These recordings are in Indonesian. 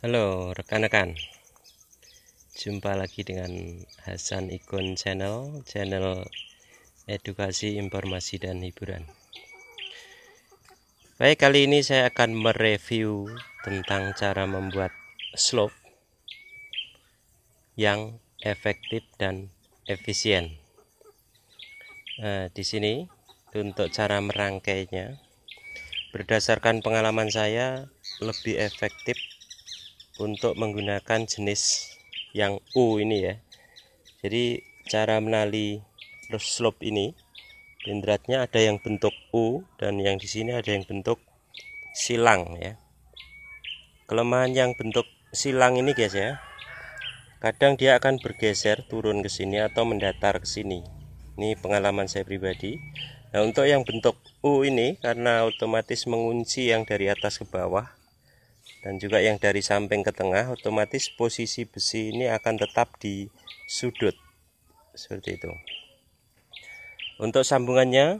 Halo rekan-rekan, jumpa lagi dengan Hasan Ikon channel edukasi, informasi, dan hiburan. Baik, kali ini saya akan mereview tentang cara membuat slope yang efektif dan efisien. Nah, di sini untuk cara merangkainya, berdasarkan pengalaman saya lebih efektif untuk menggunakan jenis yang U ini ya. Jadi cara menali slope ini, bendratnya ada yang bentuk U dan yang di sini ada yang bentuk silang ya. Kelemahan yang bentuk silang ini guys ya, kadang dia akan bergeser turun ke sini atau mendatar ke sini. Ini pengalaman saya pribadi. Nah, untuk yang bentuk U ini karena otomatis mengunci yang dari atas ke bawah dan juga yang dari samping ke tengah, otomatis posisi besi ini akan tetap di sudut seperti itu. Untuk sambungannya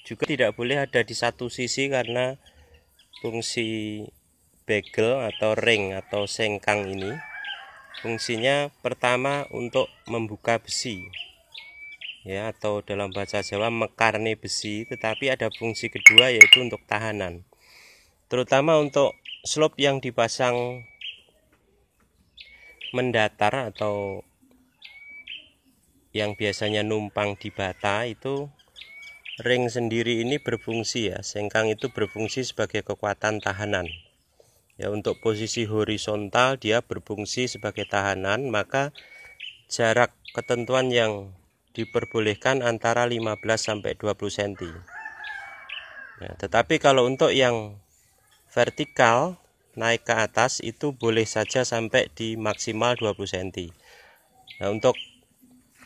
juga tidak boleh ada di satu sisi karena fungsi bagel atau ring atau sengkang ini fungsinya pertama untuk membuka besi ya, atau dalam bahasa Jawa mekarne besi, tetapi ada fungsi kedua yaitu untuk tahanan. Terutama untuk slope yang dipasang mendatar atau yang biasanya numpang di bata, itu ring sendiri ini berfungsi ya, sengkang itu berfungsi sebagai kekuatan tahanan ya. Untuk posisi horizontal dia berfungsi sebagai tahanan, maka jarak ketentuan yang diperbolehkan antara 15 sampai 20 cm. Nah, tetapi kalau untuk yang vertikal naik ke atas itu boleh saja sampai di maksimal 20 cm. Nah, untuk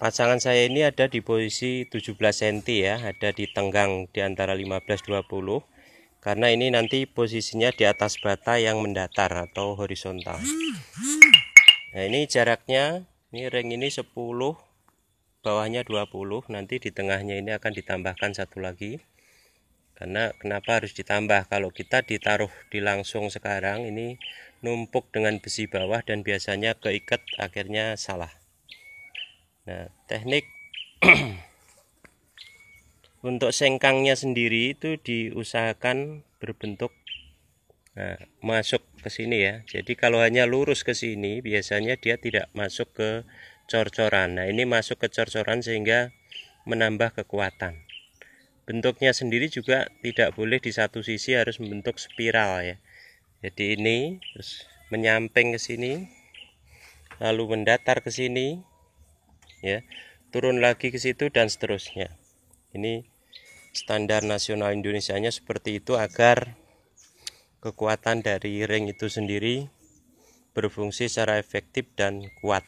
pasangan saya ini ada di posisi 17 cm ya, ada di tenggang di antara 15-20, karena ini nanti posisinya di atas bata yang mendatar atau horizontal. Nah, ini jaraknya, ini ring ini 10, bawahnya 20, nanti di tengahnya ini akan ditambahkan satu lagi. Karena kenapa harus ditambah? Kalau kita ditaruh di langsung sekarang ini numpuk dengan besi bawah dan biasanya keikat, akhirnya salah. Nah, teknik untuk sengkangnya sendiri itu diusahakan berbentuk masuk ke sini ya. Jadi kalau hanya lurus ke sini biasanya dia tidak masuk ke cor-coran. Nah, ini masuk ke cor-coran sehingga menambah kekuatan. Bentuknya sendiri juga tidak boleh di satu sisi, harus membentuk spiral ya. Jadi ini terus menyamping ke sini, lalu mendatar ke sini ya, turun lagi ke situ dan seterusnya. Ini standar nasional Indonesianya seperti itu agar kekuatan dari ring itu sendiri berfungsi secara efektif dan kuat.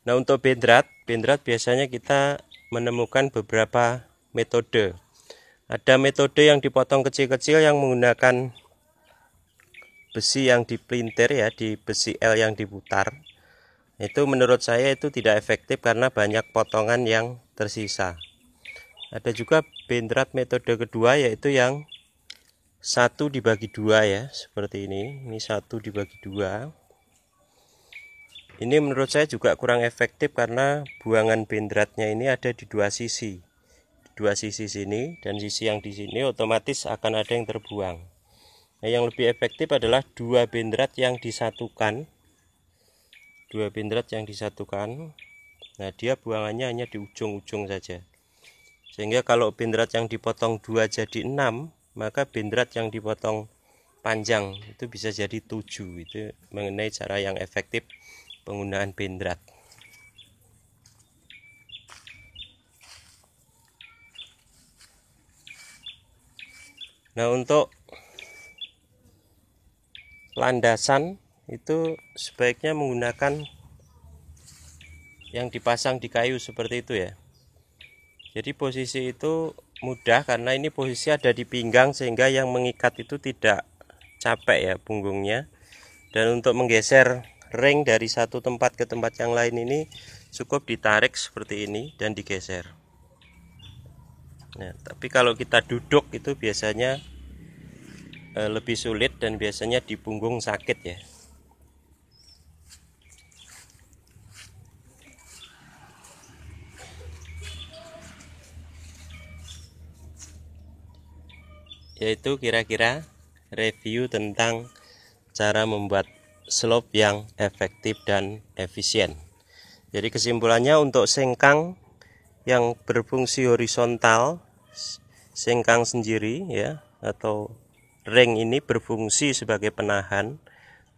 Nah, untuk bendrat biasanya kita menemukan beberapa metode. Ada metode yang dipotong kecil-kecil yang menggunakan besi yang dipelintir ya, di besi L yang diputar. Itu menurut saya itu tidak efektif karena banyak potongan yang tersisa. Ada juga bendrat metode kedua yaitu yang 1 dibagi 2 ya, seperti ini. Ini 1 dibagi 2. Ini menurut saya juga kurang efektif karena buangan bendratnya ini ada di dua sisi. Dua sisi sini dan sisi yang di sini otomatis akan ada yang terbuang. Nah, yang lebih efektif adalah dua bendrat yang disatukan. Nah, dia buangannya hanya di ujung-ujung saja. Sehingga kalau bendrat yang dipotong 2 jadi 6, maka bendrat yang dipotong panjang itu bisa jadi 7. Itu mengenai cara yang efektif penggunaan bendrat. Nah, untuk landasan itu sebaiknya menggunakan yang dipasang di kayu seperti itu ya. Jadi posisi itu mudah karena ini posisi ada di pinggang sehingga yang mengikat itu tidak capek ya punggungnya. Dan untuk menggeser ring dari satu tempat ke tempat yang lain ini cukup ditarik seperti ini dan digeser. Nah, tapi kalau kita duduk itu biasanya lebih sulit dan biasanya di punggung sakit ya. yaitu kira-kira review tentang cara membuat slope yang efektif dan efisien. Jadi kesimpulannya, untuk sengkang yang berfungsi horizontal, sengkang sendiri ya, atau ring ini berfungsi sebagai penahan,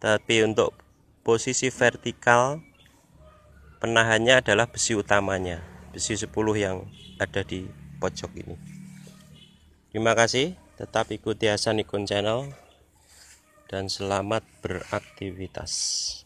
tapi untuk posisi vertikal penahannya adalah besi utamanya, besi 10 yang ada di pojok ini. Terima kasih, tetap ikuti Hasan Ikun Channel dan selamat beraktivitas.